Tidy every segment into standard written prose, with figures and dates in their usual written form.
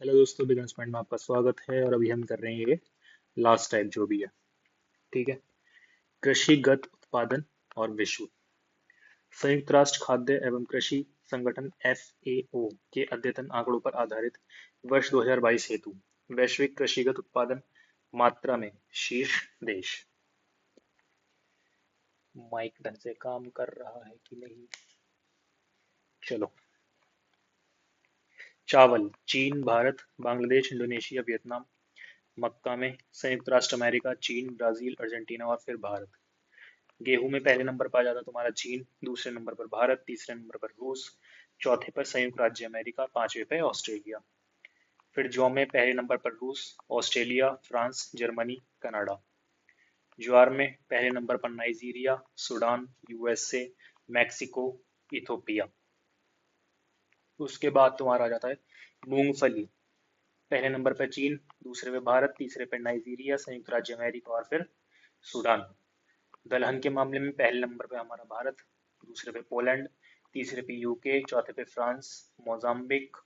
Hello दोस्तों, business point में आपका स्वागत है। और अभी हम कर रहे हैं ये लास्ट टाइप जो भी है। ठीक है। कृषिगत उत्पादन और विश्व। संयुक्त राष्ट्र खाद्य एवं कृषि संगठन FAO के अद्यतन आंकड़ों पर आधारित वर्ष 2022 हेतु वैश्विक कृषिगत उत्पादन मात्रा में शीर्ष देश। माइक ढंग से काम कर रहा है कि नहीं? चलो। चावल चीन, भारत, बांग्लादेश, इंडोनेशिया, वियतनाम। मक्का में संयुक्त राष्ट्र अमेरिका, चीन, ब्राजील, अर्जेंटीना और फिर भारत। गेहूं में पहले नंबर पर आ जाता तुम्हारा चीन, दूसरे नंबर पर भारत, तीसरे नंबर पर रूस, चौथे पर संयुक्त राज्य अमेरिका, पांचवे पे ऑस्ट्रेलिया। फिर जौ में पहले नंबर पर रूस, ऑस्ट्रेलिया, फ्रांस, जर्मनी, कनाडा। ज्वार में पहले नंबर पर Nigeria, Sudan, USA, Mexico, Ethiopia. उसके बाद तुम्हारा आ जाता है मूंगफली। पहले नंबर पर चीन, दूसरे पे भारत, तीसरे पे नाइजीरिया, संयुक्त राज्य अमेरिका और फिर सूडान। दलहन के मामले में पहले नंबर पे हमारा भारत, दूसरे पे पोलैंड, तीसरे पे UK, चौथे पे France, Mozambique.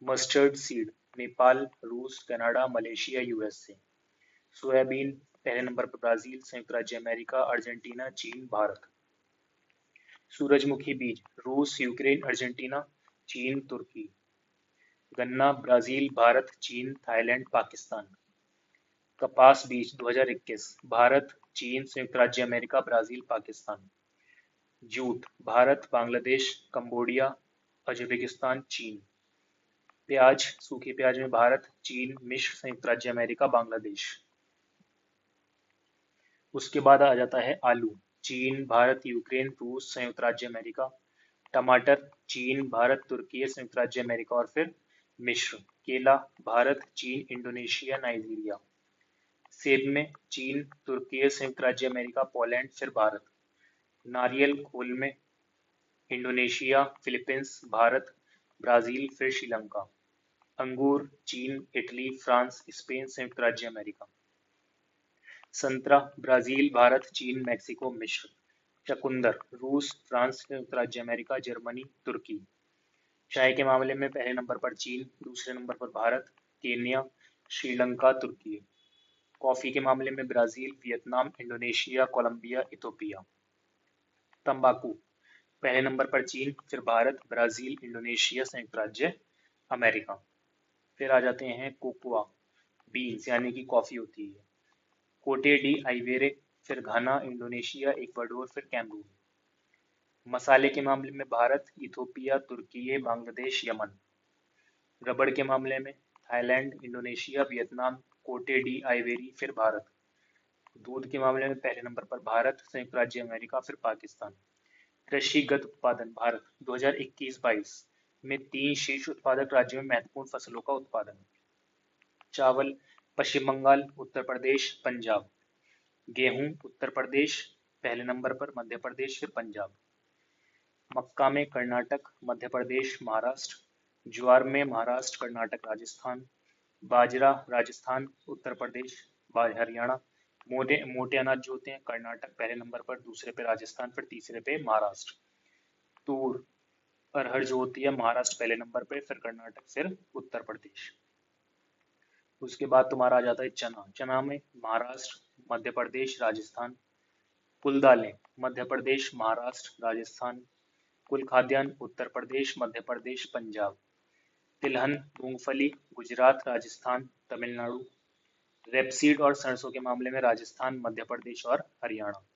Mustard seed Nepal, रूस, कनाडा, मलेशिया, USA। सोयाबीन पहले नंबर पर ब्राजील, संयुक्त राज्य अमेरिका, अर्जेंटीना, चीन, भारत। सूरजमुखी बीज रूस, यूक्रेन, अर्जेंटीना, चीन, तुर्की। गन्ना ब्राजील, भारत, चीन, थाईलैंड, पाकिस्तान। कपास बीज 2021 भारत, चीन, संयुक्त राज्य America, Brazil, Pakistan. Jute Bharat, Bangladesh, Cambodia, Azerbaijan, चीन। प्याज सूखे प्याज में भारत, चीन, मिस्र, संयुक्त राज्य अमेरिका, बांग्लादेश। उसके बाद आ जाता है आलू। चीन, भारत, यूक्रेन, रूस, संयुक्त राज्य अमेरिका। टमाटर चीन, भारत, तुर्की, संयुक्त राज्य अमेरिका और फिर मिस्र। केला भारत, चीन, इंडोनेशिया, नाइजीरिया। सेब में चीन, तुर्की, संयुक्त राज्य अमेरिका, पोलैंड फिर भारत। नारियल खोल में इंडोनेशिया, फिलीपींस, भारत, ब्राजील फिर श्रीलंका। अंगूर चीन, इटली, फ्रांस, स्पेन, संयुक्त राज्य अमेरिका। संतरा ब्राजील, भारत, चीन, मैक्सिको, मिस्र। चकुंदर रूस, फ्रांस, संयुक्त राज्य अमेरिका, जर्मनी, तुर्की। चाय के मामले में पहले नंबर पर चीन, दूसरे नंबर पर भारत, केन्या, श्रीलंका, तुर्की। कॉफी के मामले में Brazil, Vietnam, Indonesia, Colombia, Ethiopia. तंबाकू पहले नंबर पर चीन, फिर भारत, ब्राजील, इंडोनेशिया, संयुक्त राज्य अमेरिका। फिर आ जाते हैं कोकोआ बीन्स यानी कि कॉफी होती है। कोटे डी आइवेरे, फिर घाना, इंडोनेशिया, इक्वाडोर, फिर कैमरून। मसाले के मामले में भारत, इथोपिया, तुर्की, बांग्लादेश, यमन। रबड़ के मामले में थाईलैंड, इंडोनेशिया, वियतनाम, कोटे डी आइवेरी, फिर भारत। दूध के मामले में पहले नंबर पर भारत, संयुक्त राज्य अमेरिका, फिर पाकिस्तान। कृषिगत उत्पादन भारत 2021-22 में तीन शीर्ष उत्पादक राज्यों में महत्वपूर्ण फसलों का उत्पादन। चावल पश्चिम बंगाल, उत्तर प्रदेश, पंजाब। गेहूं उत्तर प्रदेश पहले नंबर पर, मध्य प्रदेश फिर पंजाब। मक्का में कर्नाटक, मध्य प्रदेश, महाराष्ट्र। ज्वार में महाराष्ट्र, कर्नाटक, राजस्थान। बाजरा राजस्थान, उत्तर प्रदेश, हरियाणा। मोटे मोटे अनाज जो होते हैं कर्नाटक पहले नंबर पर, दूसरे पे राजस्थान, फिर तीसरे पे महाराष्ट्र। तूर अरहर जो होती है महाराष्ट्र पहले नंबर पे, फिर कर्नाटक, फिर उत्तर प्रदेश। उसके बाद तुम्हारा आ जाता है चना। चना में महाराष्ट्र, मध्य प्रदेश, राजस्थान। कुल दालें मध्य प्रदेश, महाराष्ट्र, राजस्थान। कुल खाद्यान्न उत्तर प्रदेश, मध्य प्रदेश, पंजाब। तिलहन मूंगफली गुजरात, राजस्थान, तमिलनाडु। रेपसीड और सरसों के मामले में राजस्थान, मध्य प्रदेश और हरियाणा।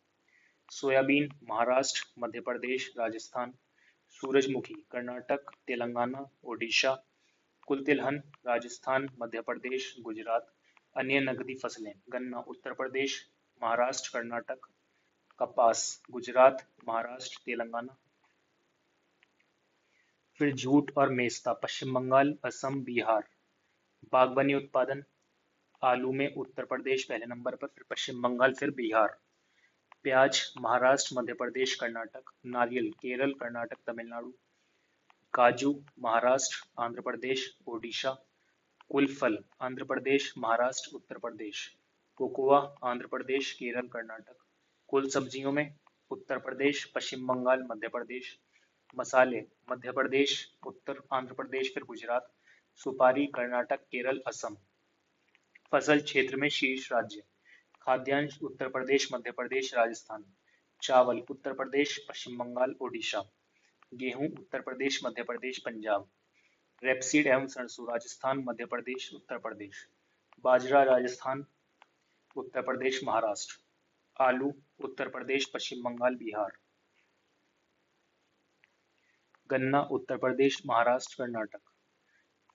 सोयाबीन महाराष्ट्र, मध्य प्रदेश, राजस्थान। सूरजमुखी कर्नाटक, तेलंगाना, ओडिशा। कुल तिलहन राजस्थान, मध्य प्रदेश, गुजरात। अन्य नकदी फसलें गन्ना उत्तर प्रदेश, महाराष्ट्र, कर्नाटक। कपास गुजरात, महाराष्ट्र, तेलंगाना। फिर जूट और मेस्ता पश्चिम बंगाल, असम, बिहार। बागवानी उत्पादन आलू में उत्तर प्रदेश पहले नंबर पर, फिर पश्चिम बंगाल, फिर बिहार। प्याज महाराष्ट्र, मध्य प्रदेश, कर्नाटक। नारियल केरल, कर्नाटक, तमिलनाडु। काजू महाराष्ट्र, आंध्र प्रदेश, ओडिशा। कुल फल आंध्र प्रदेश, महाराष्ट्र, उत्तर प्रदेश। कोकोआ आंध्र प्रदेश, केरल, कर्नाटक। कुल सब्जियों में उत्तर प्रदेश, पश्चिम बंगाल, मध्य प्रदेश। मसाले मध्य प्रदेश, उत्तर आंध्र प्रदेश, फिर गुजरात। सुपारी कर्नाटक, केरल, असम। फसल क्षेत्र में शीर्ष राज्य। खाद्यान्न उत्तर प्रदेश, मध्य प्रदेश, राजस्थान। चावल उत्तर प्रदेश, पश्चिम बंगाल, ओडिशा। गेहूं उत्तर प्रदेश, मध्य प्रदेश, पंजाब। रेपसीड एवं सरसों राजस्थान, मध्य प्रदेश, उत्तर प्रदेश। बाजरा राजस्थान, उत्तर प्रदेश, महाराष्ट्र। आलू उत्तर प्रदेश, पश्चिम बंगाल, बिहार। गन्ना उत्तर प्रदेश, महाराष्ट्र, कर्नाटक।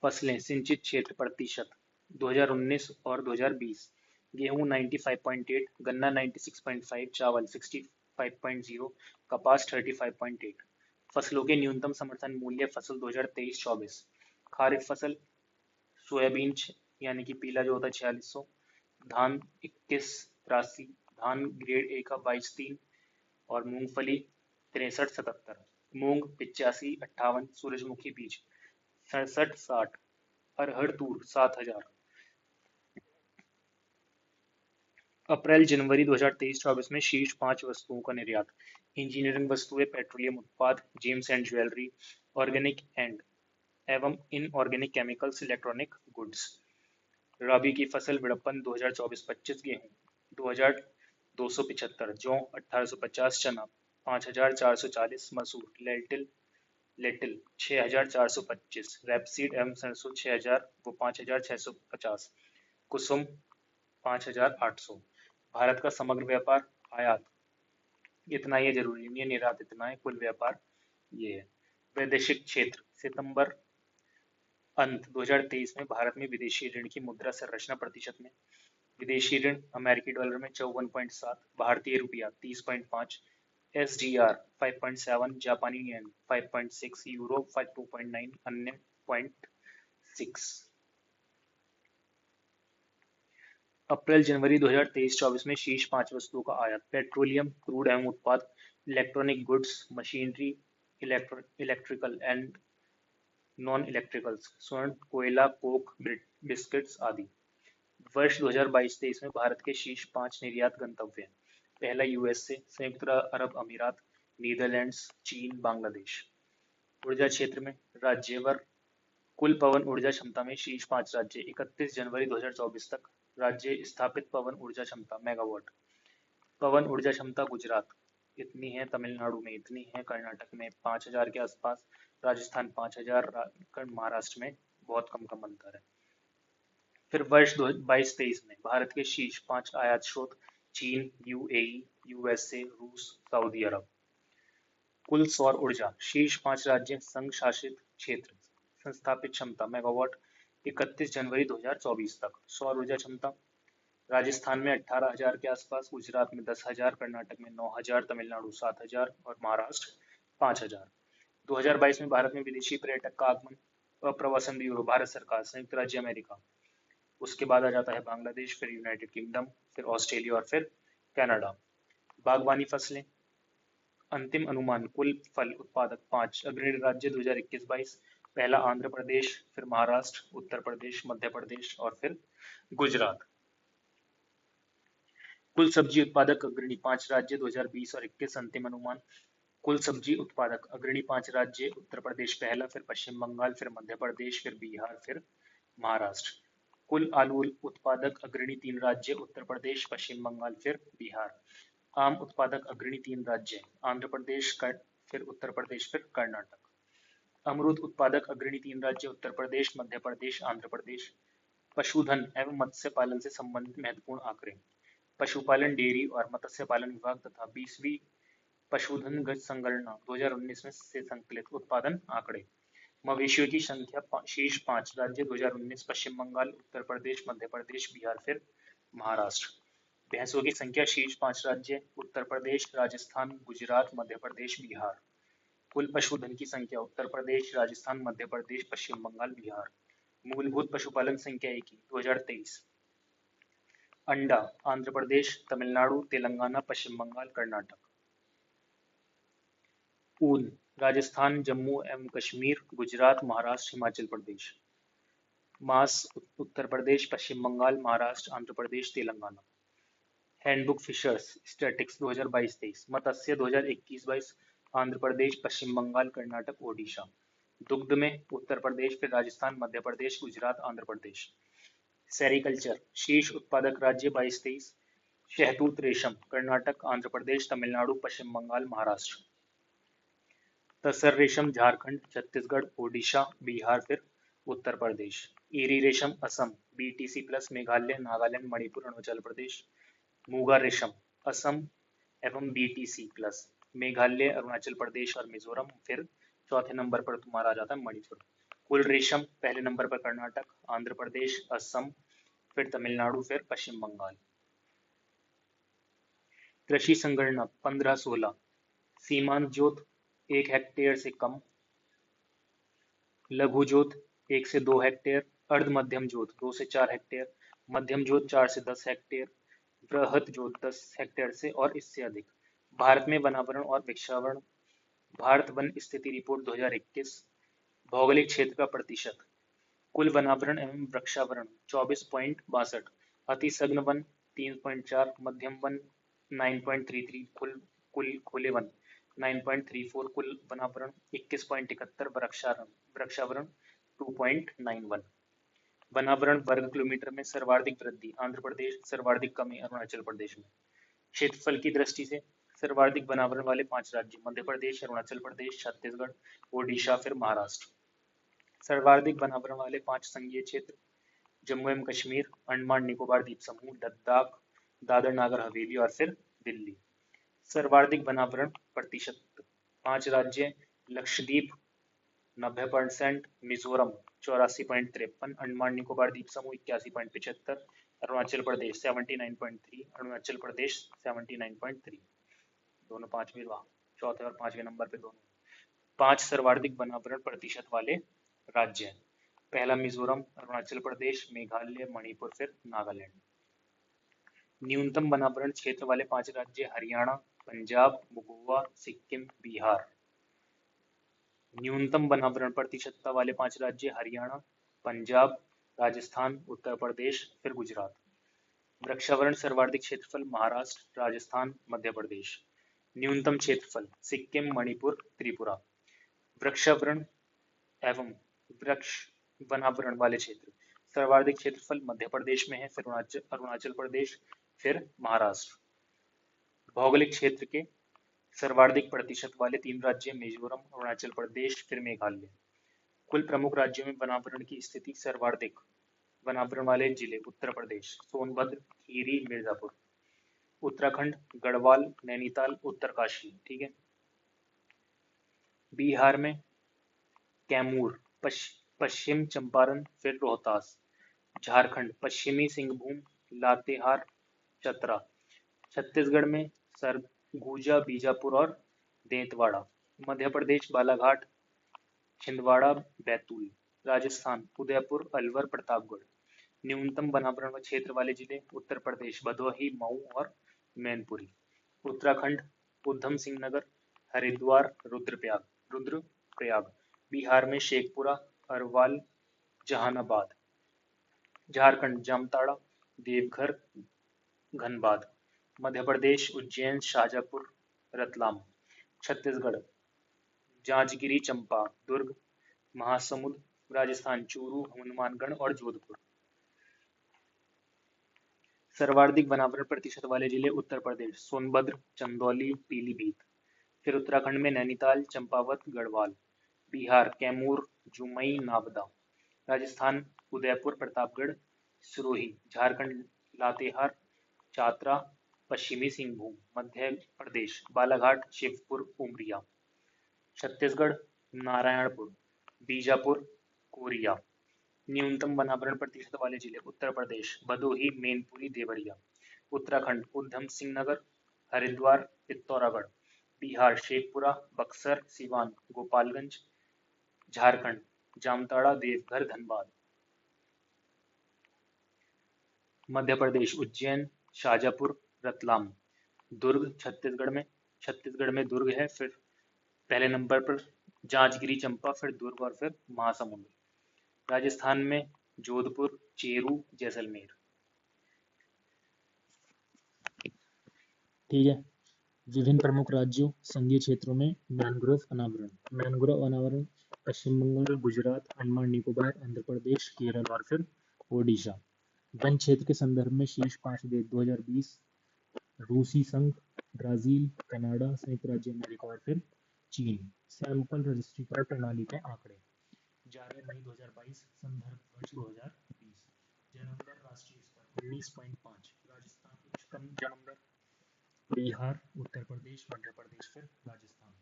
फसलें सिंचित क्षेत्र प्रतिशत 2019 और 2020। गेहूं 95.8, गन्ना 96.5, चावल 65.0, कपास 35.8। फसलों के न्यूनतम समर्थन मूल्य फसल 2023-24। खरीफ फसल सोयाबीन यानी कि पीला जो होता है 4600, धान 2183, धान ग्रेड ए का 22-3 और मूंगफली 63-77, मूंग 85-58, सूरजमुखी बीज 67-60, अरहर तूर 7000। अप्रैल जनवरी 2023-24 में शीर्ष 5 वस्तुओं का निर्यात। इंजीनियरिंग वस्तुएं, पेट्रोलियम उत्पाद, James and jewellery, organic and एवं इनऑर्गेनिक केमिकल्स, इलेक्ट्रॉनिक गुड्स। रबी की फसल विपणन 2024-25। गेहूं 2275, जौ 1850, चना 5440, मसूर लेटिल 6425, रैपसीड एवं सरसों 6000 व 5650, कुसुम 5800। भारत का समग्र व्यापार। आयात इतना, ये जरूरी नहीं है, निर्यात इतना है, कुल व्यापार ये है। वैदेशिक क्षेत्र सितंबर अंत 2023 में भारत में विदेशी ऋण की मुद्रा संरचना प्रतिशत में। विदेशी ऋण अमेरिकी डॉलर में 54.7, भारतीय रुपया 30.5, SDR 5.7, जापानी येन 5.6, यूरो 2.9, अन्य 0.6। अप्रैल जनवरी 2023-24 में शीर्ष 5 वस्तुओं का आयात। पेट्रोलियम क्रूड एवं उत्पाद, electronic goods, machinery, electrical and non electricals, स्वर्ण, कोयला, कोक, बिस्किट्स आदि। वर्ष 2022-23 में भारत के शीर्ष 5 निर्यात गंतव्य। पहला यूएसए, संयुक्त अरब अमीरात, नीदरलैंड्स, चीन, बांग्लादेश। ऊर्जा क्षेत्र में राज्यवर कुल पवन ऊर्जा क्षमता में शीर्ष 5 राज्य 31 जनवरी 2024 तक। राज्य स्थापित पवन ऊर्जा क्षमता मेगावाट। पवन ऊर्जा क्षमता गुजरात इतनी है, तमिलनाडु में इतनी है, कर्नाटक में 5000 के आसपास, राजस्थान 5000, महाराष्ट्र में बहुत कम कम अंतर है। फिर वर्ष 2022-23 में भारत के शीर्ष 5 आयात स्रोत। चीन, यूएई, यूएसए, रूस, सऊदी अरब। कुल सौर ऊर्जा शीर्ष 5 राज्य संघ शासित क्षेत्र संस्थापित क्षमता मेगावाट 31 जनवरी 2024 तक। सौर ऊर्जा क्षमता राजस्थान में 18,000 के आसपास, गुजरात में 10,000, कर्नाटक में 9,000, तमिलनाडु 7,000 और महाराष्ट्र 5,000। 2022 में भारत में विदेशी पर्यटक का आगमन। अप्रवासन ब्यूरो भारत सरकार, संयुक्त राज्य अमेरिका, उसके बाद आ जाता है बांग्लादेश, फिर यूनाइटेड किंगडम, फिर ऑस्ट्रेलिया और फिर कनाडा। बागवानी फसलें अंतिम अनुमान कुल फल उत्पादक 5 अग्रणी राज्य 2021-22। पहला आंध्र प्रदेश, फिर महाराष्ट्र, उत्तर प्रदेश, मध्य प्रदेश और फिर गुजरात। कुल सब्जी उत्पादक अग्रणी 5 राज्य 2020 और 21 अंतिम अनुमान। कुल सब्जी उत्पादक अग्रणी 5 राज्य उत्तर प्रदेश पहला, फिर पश्चिम बंगाल, फिर मध्य प्रदेश, फिर बिहार, फिर महाराष्ट्र। कुल आलू उत्पादक अग्रणी 3 राज्य उत्तर प्रदेश, पश्चिम बंगाल, फिर बिहार। आम उत्पादक अग्रणी 3 राज्य आंध्र प्रदेश, फिर उत्तर प्रदेश, फिर कर्नाटक। अमरूद उत्पादक अग्रणी 3 राज्य उत्तर प्रदेश, मध्य प्रदेश, आंध्र प्रदेश। पशुधन एवं मत्स्य पालन से संबंधित महत्वपूर्ण आंकड़े। पशुपालन, डेयरी और मत्स्य पालन विभाग तथा 20वीं पशुधन गज संगणना 2019 में से संकलित उत्पादन आंकड़े। मवेशियों की संख्या शीर्ष 5 राज्य 2019 पश्चिम बंगाल, उत्तर प्रदेश, मध्य प्रदेश, बिहार, फिर महाराष्ट्र। भैंसों की संख्या शीर्ष 5 राज्य उत्तर प्रदेश, राजस्थान, गुजरात, मध्य प्रदेश, बिहार। कुल पशुधन की संख्या उत्तर प्रदेश, राजस्थान, मध्य प्रदेश, पश्चिम बंगाल, बिहार। मूलभूत पशुपालन संख्या 2023। अंडा आंध्र प्रदेश, तमिलनाडु, तेलंगाना, पश्चिम बंगाल, कर्नाटक। ऊन राजस्थान, जम्मू एवं कश्मीर, गुजरात, महाराष्ट्र, हिमाचल प्रदेश। मांस Uttar Pradesh, Paschim Bengal, Maharashtra, Andhra Pradesh, Telangana. Handbook fishers statics 2022-23। मत्स्य 2021-22 आंध्र प्रदेश, पश्चिम बंगाल, कर्नाटक, ओडिशा। दुग्ध में उत्तर प्रदेश, फिर राजस्थान, मध्य प्रदेश, गुजरात, आंध्र प्रदेश। सेरिकल्चर शीर्ष उत्पादक राज्य 22-23, शहतूत रेशम कर्नाटक, आंध्र प्रदेश, तमिलनाडु, पश्चिम बंगाल, महाराष्ट्र। तसर रेशम झारखंड, छत्तीसगढ़, ओडिशा, बिहार, फिर उत्तर प्रदेश। ईरी रेशम असम, बीटीसी प्लस मेघालय, नागालैंड, मणिपुर, अरुणाचल प्रदेश। मूगा रेशम असम एवं बीटीसी प्लस मेघालय, अरुणाचल प्रदेश और मिजोरम, फिर चौथे नंबर पर तुम्हारा आ जाता है मणिपुर। कुल रेशम पहले नंबर पर कर्नाटक, आंध्र प्रदेश, असम, फिर तमिलनाडु, फिर पश्चिम बंगाल। कृषि संगणना 15-16, सीमांत जोत 1 हेक्टेयर से कम, लघु जोत 1 से 2 हेक्टेयर, अर्ध मध्यम जोत 2 से 4 हेक्टेयर, मध्यम जोत 4 से 10 हेक्टेयर, बृहत जोत 10 हेक्टेयर से और इससे अधिक। भारत में वनावरण और वृक्षावरण, भारत वन स्थिति रिपोर्ट 2021। भौगोलिक क्षेत्र का प्रतिशत, कुल वनावरण एवं वृक्षावरण 24.62, अति सघन वन 3.4, मध्यम वन 9.33, कुल कुल खुले वन 9.34, कुल वनावरण 21.71, वृक्षावरण 2.91। वनावरण वर्ग किलोमीटर में सर्वाधिक वृद्धि आंध्र प्रदेश, सर्वाधिक कमी अरुणाचल प्रदेश में। क्षेत्रफल की दृष्टि से सर्वाधिक वनावरण वाले 5 राज्य मध्य प्रदेश, अरुणाचल प्रदेश, छत्तीसगढ़, ओडिशा, फिर महाराष्ट्र। सर्वाधिक वनावरण वाले 5 संघीय क्षेत्र जम्मू एवं कश्मीर, अंडमान निकोबार द्वीप समूह, लद्दाख, दादर नागर हवेली और फिर दिल्ली। सर्वाधिक वनावरण प्रतिशत 5 राज्य लक्षद्वीप 90%, मिजोरम 84.53, अंडमान निकोबार द्वीप समूह 81.75, अरुणाचल प्रदेश 79.3, अरुणाचल प्रदेश 79.3। दोनों पांचवें चौथे और पांचवें नंबर पे दोनों। 5 सर्वाधिक वनावरण प्रतिशत वाले राज्य हैं। पहला मिजोरम, अरुणाचल प्रदेश, मेघालय, मणिपुर, फिर नागालैंड। न्यूनतम वनावरण क्षेत्र वाले 5 राज्य हरियाणा, पंजाब, गोवा, सिक्किम, बिहार। न्यूनतम वनावरण प्रतिशतता वाले 5 राज्य हरियाणा, पंजाब, राजस्थान, उत्तर प्रदेश, फिर गुजरात। वृक्षावरण सर्वाधिक क्षेत्रफल महाराष्ट्र, राजस्थान, मध्य प्रदेश। न्यूनतम क्षेत्रफल सिक्किम, मणिपुर, त्रिपुरा। वृक्षावरण एवं वृक्ष वनावरण वाले क्षेत्र सर्वाधिक क्षेत्रफल मध्य प्रदेश में है, फिर अरुणाचल प्रदेश, फिर महाराष्ट्र। भौगोलिक क्षेत्र के सर्वाधिक प्रतिशत वाले 3 राज्य मिजोरम, अरुणाचल प्रदेश, फिर मेघालय। कुल प्रमुख राज्यों में वनावरण की स्थिति सर्वाधिक वनावरण वाले जिले उत्तर प्रदेश सोनभद्र, खीरी, मिर्जापुर। उत्तराखंड गढ़वाल, नैनीताल, उत्तरकाशी। ठीक है। बिहार में कैमूर, पश्चिम चंपारण, फिर रोहतास। झारखंड पश्चिमी सिंहभूम, लातेहार, चतरा। छत्तीसगढ़ में सरगुजा, बीजापुर और देंतवाड़ा। मध्य प्रदेश बालाघाट, छिंदवाड़ा, बैतूल। राजस्थान उदयपुर, अलवर, प्रतापगढ़। न्यूनतम वनावरण क्षेत्र वाले जिले उत्तर प्रदेश भदोही, मऊ और मैनपुरी। उत्तराखंड उधम सिंह नगर, हरिद्वार, रुद्रप्रयाग। बिहार में शेखपुरा, अरवाल, जहानाबाद। झारखंड जामताड़ा, देवघर, धनबाद। मध्य प्रदेश उज्जैन, शाजापुर, रतलाम। छत्तीसगढ़ जांजगीर चंपा, दुर्ग, महासमुंद। राजस्थान चूरू, हनुमानगढ़ और जोधपुर। सर्वाधिक वनावरण प्रतिशत वाले जिले उत्तर प्रदेश सोनभद्र, चंदौली, पीलीभीत। फिर उत्तराखंड में नैनीताल, चंपावत, गढ़वाल। बिहार कैमूर, जुमई, नावदा। राजस्थान उदयपुर, प्रतापगढ़, सिरोही। झारखंड लातेहार, चातरा, पश्चिमी सिंहभूम। मध्य प्रदेश बालाघाट, शिवपुर, उमरिया। छत्तीसगढ़ नारायणपुर, बीजापुर, कोरिया। न्यूनतम वनावरण प्रतिशत वाले जिले उत्तर प्रदेश भदोही, मैनपुरी, देवरिया। उत्तराखंड उधम सिंह नगर, हरिद्वार, पित्तौरागढ़। बिहार शेखपुरा, बक्सर, सिवान, गोपालगंज। झारखंड जामताड़ा, देवघर, धनबाद। मध्य प्रदेश उज्जैन, शाजापुर, रतलाम। दुर्ग छत्तीसगढ़ में दुर्ग है, फिर पहले नंबर पर जांजगीरी चंपा, फिर दुर्ग और फिर महासमुंद। राजस्थान में जोधपुर, चेरू, जैसलमेर। ठीक है। विभिन्न प्रमुख राज्यों संघीय क्षेत्रों में मैंग्रोव अनावरण पश्चिम बंगाल, गुजरात, अंडमान निकोबार, आंध्र प्रदेश, केरल और फिर ओडिशा। वन क्षेत्र के संदर्भ में शीर्ष 5 देश 2020: रूसी संघ, ब्राजील, कनाडा, संयुक्त राज्य अमेरिका और फिर चीन। सैंपल रजिस्ट्री कार्ड प्रणाली के आंकड़े: 11 मई 2022, संदर्भ वर्ष 2020। जन्म दर राष्ट्रीय स्तर 19.5, राजस्थान उच्चतम जन्म दर, बिहार, उत्तर प्रदेश, मध्य प्रदेश फिर राजस्थान।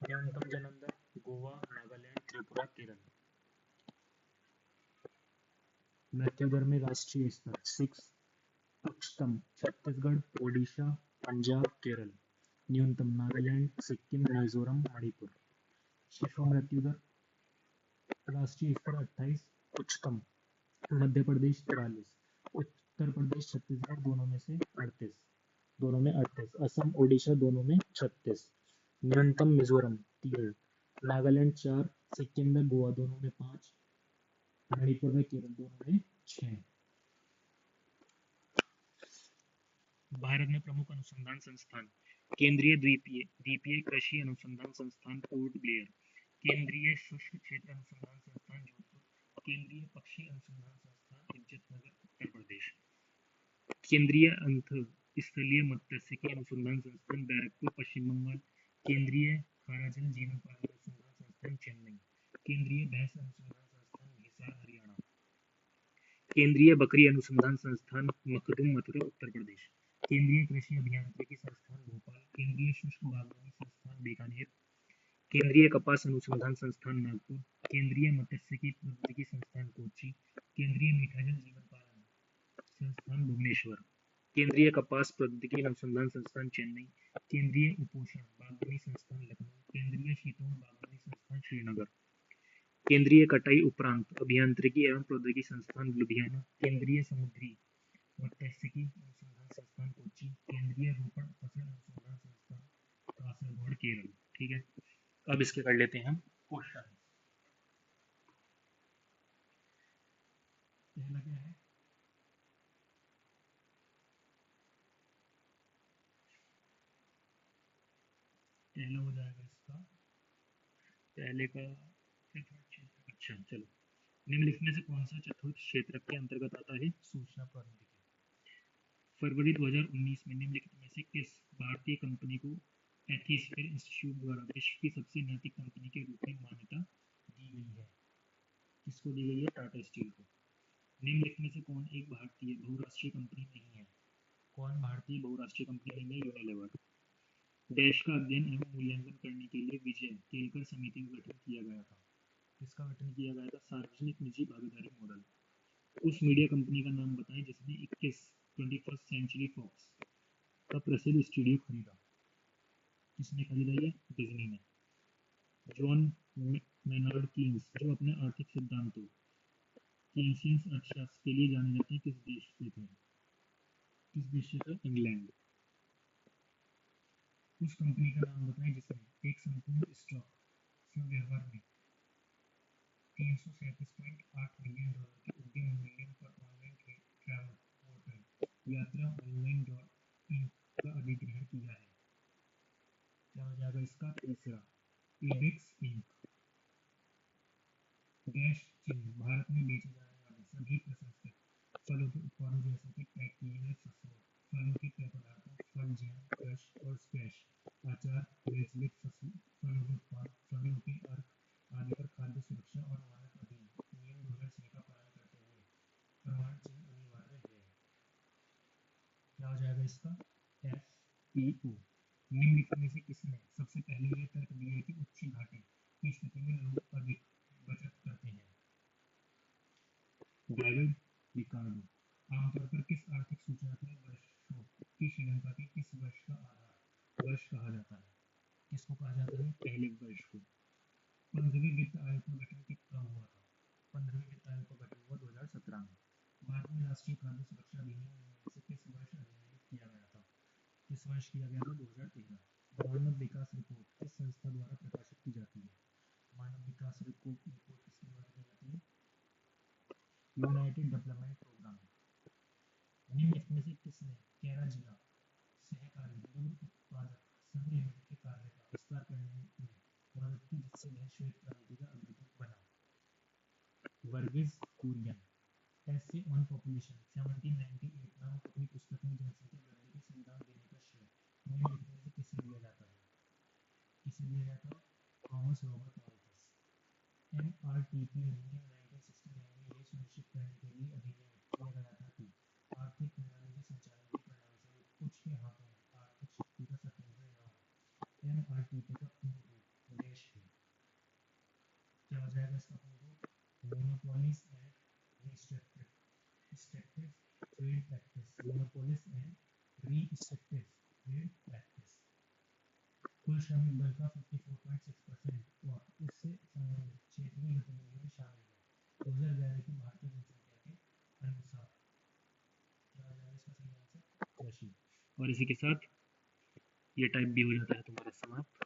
न्यूनतम जन्म दर गोवा, नागालैंड, त्रिपुरा, केरल। मृत्यु दर में राष्ट्रीय स्तर 6, उच्चतम छत्तीसगढ़, ओडिशा, पंजाब, केरल। न्यूनतम नागालैंड, सिक्किम, मिजोरम, मणिपुर। शिशु मृत्यु दर राष्ट्रीय स्तर 28, उच्चतम मध्य प्रदेश 43, उत्तर प्रदेश, छत्तीसगढ़ दोनों में से 38, दोनों में 38, असम, ओडिशा दोनों में 36। न्यूनतम मिजोरम 3, नागालैंड 4, सिक्किम में, गोवा दोनों में 5, मणिपुर में, केरल दोनों में 6। भारत में प्रमुख अनुसंधान संस्थान: केंद्रीय द्वीपीय द्वीपीय कृषि अनुसंधान संस्थान पोर्ट ब्लेयर, केंद्रीय शुष्क क्षेत्र अनुसंधान संस्थान जोधपुर, केंद्रीय पक्षी अनुसंधान संस्थान इज्जतनगर उत्तर प्रदेश, केंद्रीय अंत स्थलीय मत्स्यिकी अनुसंधान संस्थान बैरकपुर पश्चिम बंगाल, केंद्रीय खाराजल जीवन पालन अनुसंधान संस्थान चेन्नई, केंद्रीय भैंस अनुसंधान संस्थान हिसार हरियाणा, केंद्रीय बकरी अनुसंधान संस्थान मखदुम मथुरा उत्तर प्रदेश, केंद्रीय कृषि अभियांत्रिकी संस्थान भोपाल, केंद्रीय शुष्क बागवानी संस्थान बीकानेर, केंद्रीय कपास अनुसंधान संस्थान नागपुर, केंद्रीय मत्स्यिकी प्रौद्योगिकी संस्थान कोच्चि, केंद्रीय मीठा जल जीवन पालन संस्थान भुवनेश्वर, केंद्रीय कपास प्रौद्योगिकी अनुसंधान संस्थान चेन्नई, केंद्रीय उपोषण बागवानी संस्थान लखनऊ, केंद्रीय शीतोष्ण बागवानी संस्थान श्रीनगर, केंद्रीय कटाई उपरांत अभियांत्रिकी एवं प्रौद्योगिकी संस्थान लुधियाना, केंद्रीय समुद्री मत्स्यिकी अनुसंधान संस्थान कोच्चि, केंद्रीय रोपण फसल अनुसंधान संस्थान कासरगोड केरल। ठीक है, अब इसके कर लेते हैं हम क्वेश्चन। पहला क्या है, पहला हो जाएगा इसका, पहले का अच्छा चलो, निम्नलिखित में से कौन सा चतुर्थ क्षेत्र के अंतर्गत आता है? सूचना प्रौद्योगिकी। फरवरी 2019 में निम्नलिखित में से किस भारतीय कंपनी को एथिस्फेयर इंस्टीट्यूट द्वारा विश्व की सबसे नैतिक कंपनी के रूप में मान्यता दी गई है? किसको दी गई है? टाटा स्टील को। निम्नलिखित में से कौन एक भारतीय बहुराष्ट्रीय कंपनी नहीं है? कौन भारतीय बहुराष्ट्रीय कंपनी नहीं है? यूनिलीवर। देश का अध्ययन एवं मूल्यांकन करने के लिए विजय केलकर समिति का गठन किया गया था। किसका गठन किया गया था? सार्वजनिक निजी भागीदारी मॉडल। उस मीडिया कंपनी का नाम बताएं जिसने 21 सेंचुरी फॉक्स का प्रसिद्ध स्टूडियो खरीदा। किसने खरीदा? ये डिज्नी ने। जॉन मेनार्ड कीन्स जो अपने आर्थिक सिद्धांतों कीन्सियन अर्थशास्त्र के लिए जाने जाते हैं, किस देश से थे? किस देश से थे? इंग्लैंड। उस कंपनी का नाम बताएं जिसने एक संपूर्ण स्टॉक व्यवहार में $337.8 मिलियन के उद्यम मूल्य पर ऑनलाइन ट्रैवल पोर्टल यात्रा ऑनलाइन डॉट इंक का अधिग्रहण किया है। क्या हो जाएगा इसका? तीसरा, एबेक्स इंक। डैश चिन्ह भारत में बेचे जाने वाले सभी प्रसंस्कृत फलों के उत्पादों जैसे कि पैक किए हुए फसलों, फलों के पेय पदार्थों, फल जैम, क्रश और स्क्वैश, अचार, बेचलिट फलों के उत्पाद, फलों के अर्क आदि पर खाद्य सुरक्षा और मानक अधिनियम नियम 2006 का पालन करते हुए प्रमाण चिन्ह अनिवार्य है। क्या हो जाएगा इसका? FEO। निम्नलिखित में से किसने सबसे पहले यह तर्क दिया कि उच्च घाटे की स्थिति में लोग अधिक बचत करते हैं? David Ricardo. आमतौर पर किस आर्थिक सूचनात्मक वर्षों की श्रीलंका के किस वर्ष का आधार वर्ष कहा जाता है? किसको कहा जाता है? पहले वर्ष को। 15वीं वित्त आयोग का गठन कब हुआ था? 15वीं वित्त आयोग का गठन हुआ 2017 में। भारत में राष्ट्रीय खाद्य सुरक्षा अधिनियम में से किस वर्ष अधिनियमित किया गया था? किस वर्ष किया गया था? 2013। मानव विकास रिपोर्ट किस संस्था द्वारा प्रकाशित की जाती है? मानव विकास रिपोर्ट किसके द्वारा की जाती है? United Development Programme. निम्नलिखित में से किसने कैरा जिला सहकारी दूध उत्पादक संघ लिमिटेड के कार्य का विस्तार करने में मदद की से वह श्वेत क्रांति का अग्रदूत बना। वर्गीस कुरियन ऐसे ऑन पॉपुलेशन 1798 नामक अपनी पुस्तक में जनसंख्या वृद्धि के सिद्धांत देने का श्रेय निम्न लिखने से किसे दिया जाता है? Thomas Robert Malthus. एमआरटीपी अधिनियम 1969 में यह सुनिश्चित करने के लिए अधिनियमित किया गया था कि आर्थिक प्रणाली के संचालन के परिणामस्वरूप कुछ के हाथों में आर्थिक शक्ति का संकेंद्रण न हो। एमआरटीपी का पूर्ण रूप उद्देश्य है, क्या हो जाएगा इसका पूर्ण रूप? Monopolies and restrictive trade practice. Monopolies and restrictive trade practice. कुल श्रमिक बल का 54.6% और उससे संबंधित क्षेत्रीय गतिविधियों में शामिल है। 2011 की भारतीय जनसंख्या के अनुसार क्या हो जाएगा इसका सही आंसर? कृषि। और इसी के साथ ये टाइप भी हो जाता है तुम्हारा समाप्त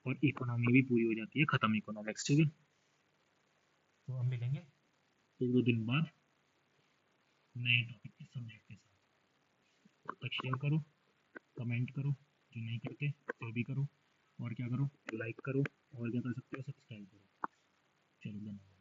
और इकोनॉमी भी पूरी हो जाती है खत्म इकोनॉमिक्स। ठीक है, तो हम मिलेंगे 1-2 दिन बाद नए टॉपिक के सब्जेक्ट के साथ। तब तक शेयर करो, कमेंट करो, जो नहीं करते तो भी करो, और क्या करो, लाइक करो, और क्या कर सकते हो, सब्सक्राइब करो। चलो धन्यवाद।